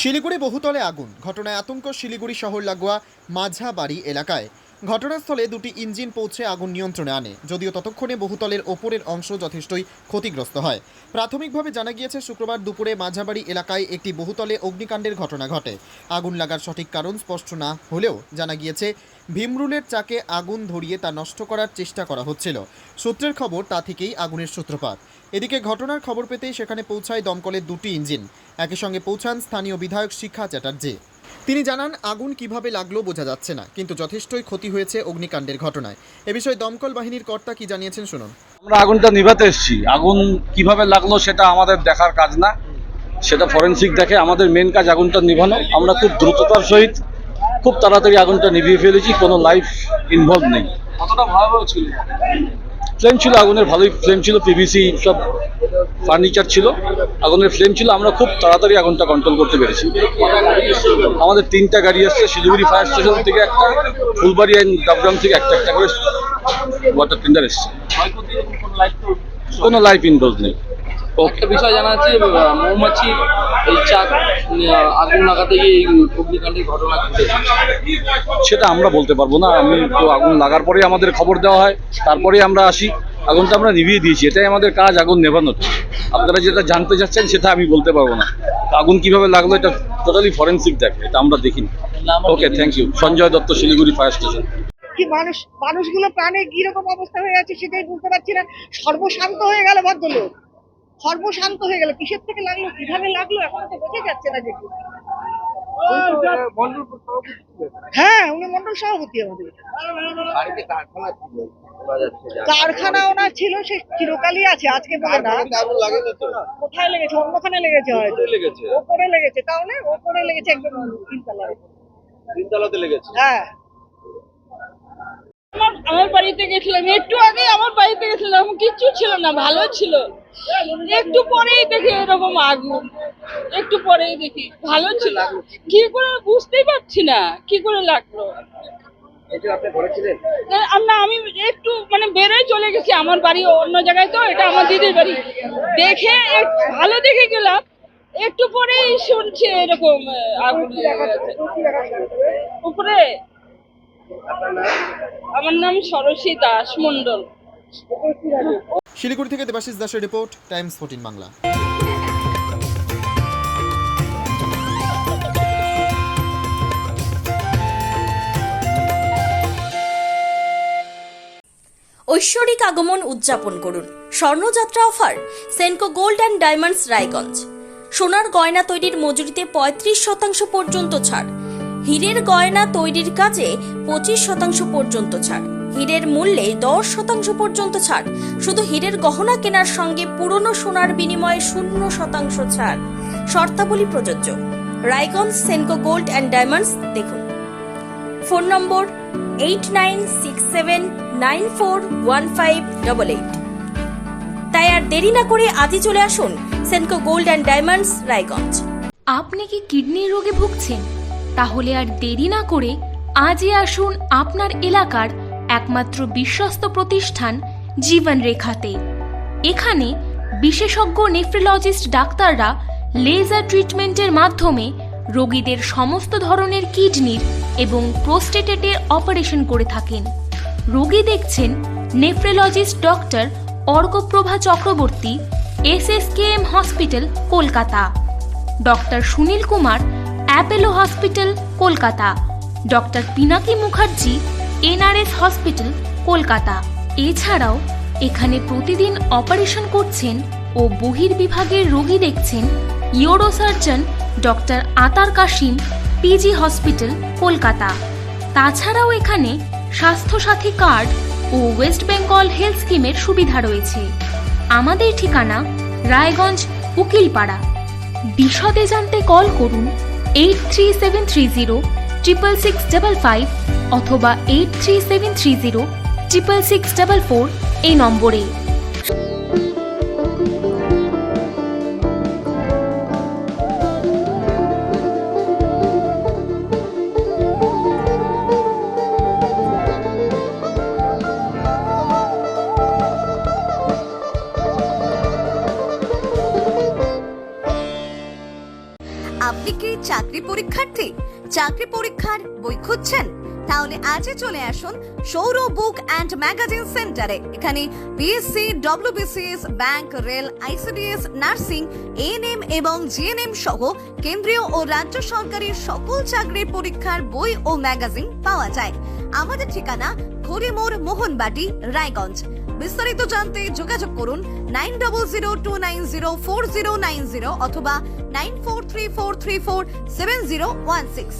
শিলিগুড়ি বহুতলে আগুন, ঘটনায় আতঙ্ক শিলিগুড়ি শহর লাগোয়া মাঝাবাড়ি এলাকায়। ঘটনাস্থলে দুটি ইঞ্জিন পৌঁছে আগুন নিয়ন্ত্রণে আনে, যদিও ততক্ষণে বহুতলের ওপরের অংশ যথেষ্টই ক্ষতিগ্রস্ত হয়। প্রাথমিকভাবে জানা গিয়েছে শুক্রবার দুপুরে মাঝাবাড়ি এলাকায় একটি বহুতলে অগ্নিকাণ্ডের ঘটনা ঘটে। আগুন লাগার সঠিক কারণ স্পষ্ট না হলেও জানা গিয়েছে ভীমরুলের চাকে আগুন ধরিয়ে তা নষ্ট করার চেষ্টা করা হচ্ছিল। সূত্রের খবর তা থেকেই আগুনের সূত্রপাত। এদিকে ঘটনার খবর পেতেই সেখানে পৌঁছায় দমকলের দুটি ইঞ্জিন। একই সঙ্গে পৌঁছান স্থানীয় বিধায়ক শিখা চ্যাটার্জি। তিনি জানান, আগুন কিভাবে লাগলো বোঝা যাচ্ছে না, কিন্তু যথেষ্টই ক্ষতি হয়েছে অগ্নিকাণ্ডের ঘটনায়। এ বিষয়ে দমকল বাহিনীর কর্তা কি জানিয়েছেন শুনুন। আমরা আগুনটা নিভাতে এসেছি, আগুন কিভাবে লাগলো সেটা আমাদের দেখার কাজ না, সেটা ফরেনসিক দেখে। আমাদের মেন কাজ আগুনটা নিভানো। আমরা খুব দ্রুততার সহিত খুব তাড়াতাড়ি আগুনটা নিভিয়ে ফেলেছি, কোনো লাইফ ইনভলভ নেই। কতটা ভয়াবহ ছিল? ফ্লেম ছিল, আগুনের ভালোই ফ্লেম ছিল, পিভিসি সব ফার্নিচার ছিল, আগুনের ফ্লেম ছিল। আমরা খুব তাড়াতাড়ি আগুনটা কন্ট্রোল করতে পেরেছি। আমাদের 3টা গাড়ি আসছে, শিলিগুড়ি ফায়ার স্টেশন থেকে একটা, ফুলবাড়ি অ্যান্ড ডাবগ্রাম থেকে একটা একটা করে ওয়াটার টেন্ডার এসছে। কোনো লাইফ ইনভলভ নেই। একটা বিষয় জানা যাচ্ছে, মৌমাছি এই চাক আগুন লাগাতে গিয়ে এই অগ্নিকাণ্ডের ঘটনা ঘটেছে। সেটা আমরা বলতে পারবো না। আমি তো আগুন লাগার পরেই আমাদের খবর দেওয়া হয়, তারপরেই আমরা আসি। আগুনটা আমরা নিভিয়ে দিয়েছি, এটাই আমাদের কাজ, আগুন নেভানোর। আপনারা যেটা জানতে চাচ্ছেন সেটা আমি বলতে পারবো না। আগুন কিভাবে লাগলো এটা টোটালি ফরেনসিক দেখে, এটা আমরা দেখিনি। Okay, thank you. Sanjay Dutt, Siliguri fire station. কি মানুষগুলো প্রাণে কিরকম অবস্থা হয়ে আছে সেটাই বুঝতে পারছি না। সর্বশান্ত হয়ে গেল ভদ্রলোক, সর্বশান্ত হয়ে গেল। কিসের থেকে লাগলো, কিভাবে লাগলো, এখন তো বোঝা যাচ্ছে না। দেখুন, হ্যাঁ, উনি মন্ডল সভাপতি আমাদের। কারখানা ওনার ছিল, সে চিরকালই আছে, আজকে বলে না। কোথায় লেগেছে? অন্যখানে লেগেছে, হয়তো ওপরে লেগেছে। তাহলে ওপরে লেগেছে, একদম তিনতলাতে লেগেছে। হ্যাঁ, আমার বাড়িতে গেছিলাম, একটু আগে আমার বাড়িতে গেছিলাম, কিচ্ছু ছিল না, ভালো ছিল। একটু পরেই দেখি এরকম আগুন, একটু পরেই দেখি ভালো ছিল। কি করে বুঝতেই পারছি না কি করে লাগলো। আমি একটু বেরোয় চলে গেছি, আমার বাড়ি অন্য জায়গায়, তো এটা আমার দিদির বাড়ি। দেখে ভালো দেখে গেলাম, একটু পরেই শুনছি এরকম আগুন উপরে। আমার নাম সরসী দাস মন্ডল। শিলিগুড়ি থেকে দেবাশিস দাসের রিপোর্ট, টাইমস 14 বাংলা। ঐশ্বরিক আগমন উদযাপন করুন। স্বর্ণযাত্রা offer Senco gold and diamonds Raiganj. সোনার গয়না তৈরির মজুরিতে 35% পর্যন্ত ছাড়। হীরের গয়না তৈরির কাজে 25% পর্যন্ত ছাড়। হীরের মূল্যে 10% পর্যন্ত ছাড়। শুধু হীরের গহনা কেনার সঙ্গে পুরনো সোনার বিনিময়ে 0% ছাড়। শর্তাবলী প্রযোজ্য। Raiganj Senco gold and diamonds দেখুন। Phone number 8967941588। তাই আর দেরি না করে আজই চলে আসুন Senco gold and diamonds Raiganj. আপনি কি কিডনির রোগে ভুগছেন? তাহলে আর দেরি না করে আজই আসুন আপনার এলাকার একমাত্র বিশ্বস্ত প্রতিষ্ঠান জীবন রেখাতে। এখানে বিশেষজ্ঞ নেফ্রোলজিস্ট ডাক্তাররা লেজার ট্রিটমেন্টের মাধ্যমে রোগীদের সমস্ত ধরনের কিডনির এবং প্রোস্টেটের অপারেশন করে থাকেন। রোগী দেখছেন nephrologist doctor Arkaprabha Chakraborty, SSKM hospital Kolkata. Doctor Sunil Kumar, Apollo hospital Kolkata. Doctor Pinaki Mukherjee, NRS hospital Kolkata. এছাড়াও এখানে প্রতিদিন অপারেশন করছেন ও বহির্বিভাগের রোগী দেখছেন ইউরোসার্জন ডক্টর আতার কাশিম, PG হসপিটাল কলকাতা। তাছাড়াও এখানে স্বাস্থ্যসাথী কার্ড ও ওয়েস্ট বেঙ্গল হেলথ স্কিমের সুবিধা রয়েছে। আমাদের ঠিকানা রায়গঞ্জ উকিলপাড়া। বিশদে জানতে কল করুন 8373066655 অথবা 8373066644 এই নম্বরে। চাকরি পরীক্ষার্থী, চাকরি পরীক্ষার বই খুঁজছেন? তাহলে আজই চলে আসুন সৌর বুক অ্যান্ড ম্যাগাজিন সেন্টারে। এখানে BSc, WBCS, bank, rail, ICDS, nursing, ANM এবং জিএনএম সহ কেন্দ্রীয় ও রাজ্য সরকারের সকল চাকরির পরীক্ষার বই ও ম্যাগাজিন পাওয়া যায়। আমাদের ঠিকানা ঘড়িমোড়, মোহনবাটি, রায়গঞ্জ। বিস্তারিত জানতে যোগাযোগ করুন 9002904090 অথবা 9434347016।